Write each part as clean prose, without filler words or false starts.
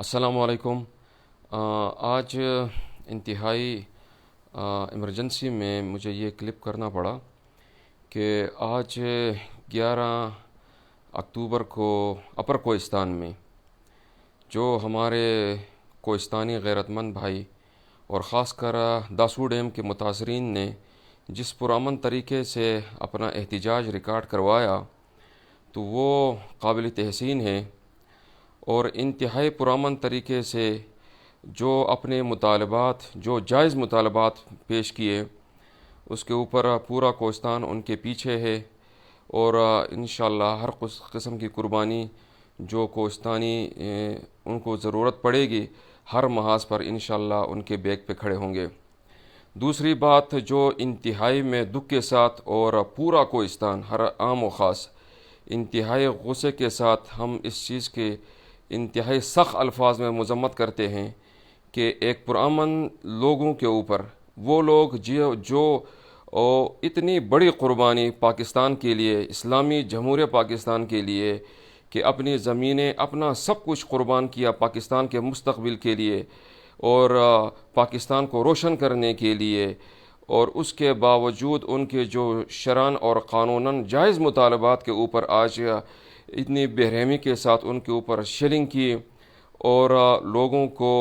السلام علیکم۔ آج انتہائی ایمرجنسی میں مجھے یہ کلپ کرنا پڑا کہ آج 11 اکتوبر کو اپر کوہستان میں جو ہمارے کوہستانی غیرت مند بھائی اور خاص کر داسو ڈیم کے متاثرین نے جس پرامن طریقے سے اپنا احتجاج ریکارڈ کروایا تو وہ قابل تحسین ہے، اور انتہائی پرامن طریقے سے جو اپنے مطالبات، جو جائز مطالبات پیش کیے، اس کے اوپر پورا کوہستان ان کے پیچھے ہے، اور انشاءاللہ ہر قسم کی قربانی جو کوہستانی ان کو ضرورت پڑے گی ہر محاذ پر انشاءاللہ ان کے بیک پہ کھڑے ہوں گے۔ دوسری بات جو انتہائی میں دکھ کے ساتھ اور پورا کوہستان ہر عام و خاص انتہائی غصے کے ساتھ ہم اس چیز کے انتہائی سخت الفاظ میں مذمت کرتے ہیں کہ ایک پرامن لوگوں کے اوپر وہ لوگ جو اتنی بڑی قربانی پاکستان کے لیے، اسلامی جمہوریہ پاکستان کے لیے، کہ اپنی زمینیں اپنا سب کچھ قربان کیا پاکستان کے مستقبل کے لیے اور پاکستان کو روشن کرنے کے لیے، اور اس کے باوجود ان کے جو شرعاً اور قانوناً جائز مطالبات کے اوپر آج اتنی بے رحمی کے ساتھ ان کے اوپر شیلنگ کی اور لوگوں کو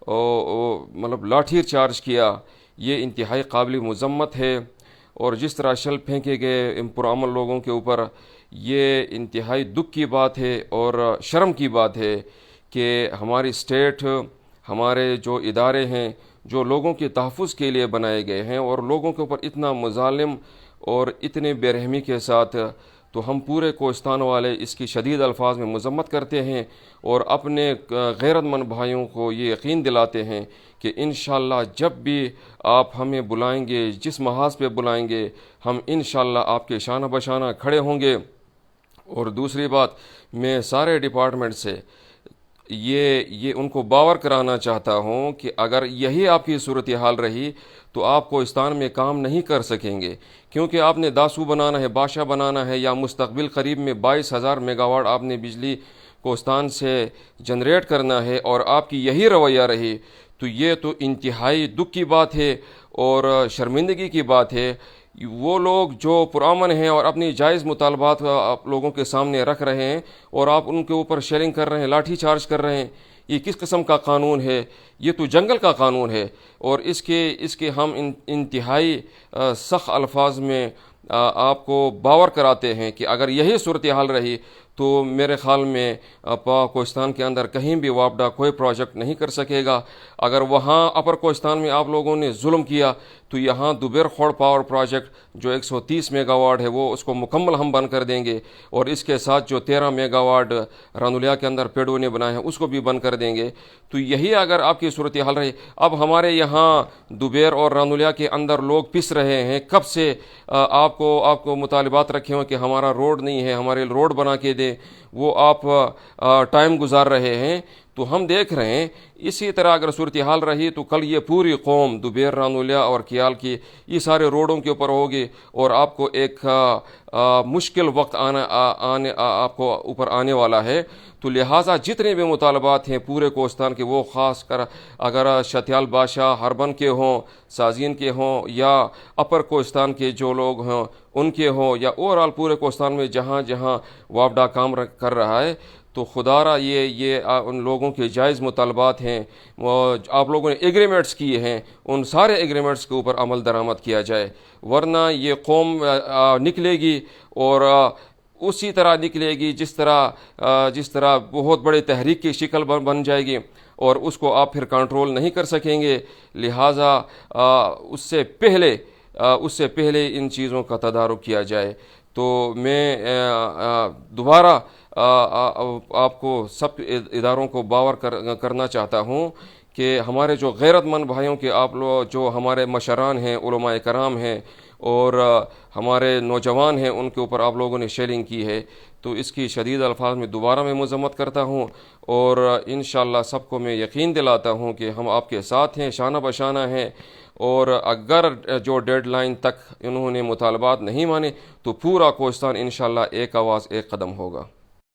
مطلب لاٹھی چارج کیا، یہ انتہائی قابل مذمت ہے۔ اور جس طرح شل پھینکے گئے ان پرامن لوگوں کے اوپر، یہ انتہائی دکھ کی بات ہے اور شرم کی بات ہے کہ ہماری اسٹیٹ، ہمارے جو ادارے ہیں جو لوگوں کے تحفظ کے لیے بنائے گئے ہیں، اور لوگوں کے اوپر اتنا مظالم اور اتنے بے رحمی کے ساتھ، تو ہم پورے کوہستان والے اس کی شدید الفاظ میں مذمت کرتے ہیں اور اپنے غیرت مند بھائیوں کو یہ یقین دلاتے ہیں کہ انشاءاللہ جب بھی آپ ہمیں بلائیں گے، جس محاذ پہ بلائیں گے، ہم انشاءاللہ آپ کے شانہ بشانہ کھڑے ہوں گے۔ اور دوسری بات، میں سارے ڈپارٹمنٹ سے یہ ان کو باور کرانا چاہتا ہوں کہ اگر یہی آپ کی صورتحال رہی تو آپ کوہستان میں کام نہیں کر سکیں گے، کیونکہ آپ نے داسو بنانا ہے، بادشاہ بنانا ہے، یا مستقبل قریب میں 22,000 میگا واٹ آپ نے بجلی کوہستان سے جنریٹ کرنا ہے، اور آپ کی یہی رویہ رہی تو یہ تو انتہائی دکھ کی بات ہے اور شرمندگی کی بات ہے۔ وہ لوگ جو پرامن ہیں اور اپنی جائز مطالبات آپ لوگوں کے سامنے رکھ رہے ہیں، اور آپ ان کے اوپر شیلنگ کر رہے ہیں، لاٹھی چارج کر رہے ہیں، یہ کس قسم کا قانون ہے؟ یہ تو جنگل کا قانون ہے، اور اس کے ہم انتہائی سخت الفاظ میں آپ کو باور کراتے ہیں کہ اگر یہی صورتحال رہی تو میرے خیال میں کوہستان کے اندر کہیں بھی واپڈا کوئی پروجیکٹ نہیں کر سکے گا۔ اگر وہاں اپر کوہستان میں آپ لوگوں نے ظلم کیا تو یہاں دوبیر خوڑ پاور پروجیکٹ جو 130 میگا واٹ ہے وہ اس کو مکمل ہم بند کر دیں گے، اور اس کے ساتھ جو 13 میگا واٹ رانولیا کے اندر پیڈو نے بنائے ہیں اس کو بھی بند کر دیں گے۔ تو یہی اگر آپ کی صورتحال رہی، اب ہمارے یہاں دوبیر اور رانولیا کے اندر لوگ پس رہے ہیں، کب سے آپ کو مطالبات رکھے ہوں کہ ہمارا روڈ نہیں ہے، ہمارے روڈ بنا کے دیں، وہ آپ ٹائم گزار رہے ہیں۔ تو ہم دیکھ رہے ہیں اسی طرح اگر صورتحال رہی تو کل یہ پوری قوم دوبیر، رانولیا اور کیال کی یہ سارے روڈوں کے اوپر ہوگی، اور آپ کو ایک مشکل وقت آپ کو اوپر آنے والا ہے۔ تو لہٰذا جتنے بھی مطالبات ہیں پورے کوہستان کے، وہ خاص کر اگر شتیال بادشاہ ہربن کے ہوں، سازین کے ہوں، یا اپر کوہستان کے جو لوگ ہوں ان کے ہوں، یا اوورآل پورے کوہستان میں جہاں جہاں واپڈا کام کر رہا ہے، تو خدا را یہ ان لوگوں کے جائز مطالبات ہیں، آپ لوگوں نے ایگریمنٹس کیے ہیں، ان سارے ایگریمنٹس کے اوپر عمل درآمد کیا جائے، ورنہ یہ قوم نکلے گی اور اسی طرح نکلے گی جس طرح بہت بڑے تحریک کی شکل بن جائے گی، اور اس کو آپ پھر کنٹرول نہیں کر سکیں گے۔ لہٰذا اس سے پہلے ان چیزوں کا تدارک کیا جائے۔ تو میں دوبارہ آپ کو سب اداروں کو باور کرنا چاہتا ہوں کہ ہمارے جو غیرت مند بھائیوں کے آپ لوگ، جو ہمارے مشران ہیں، علماء کرام ہیں، اور ہمارے نوجوان ہیں، ان کے اوپر آپ لوگوں نے شیلنگ کی ہے، تو اس کی شدید الفاظ میں دوبارہ میں مذمت کرتا ہوں، اور انشاءاللہ سب کو میں یقین دلاتا ہوں کہ ہم آپ کے ساتھ ہیں، شانہ بشانہ ہیں، اور اگر جو ڈیڈ لائن تک انہوں نے مطالبات نہیں مانے تو پورا کوہستان انشاءاللہ ایک آواز ایک قدم ہوگا۔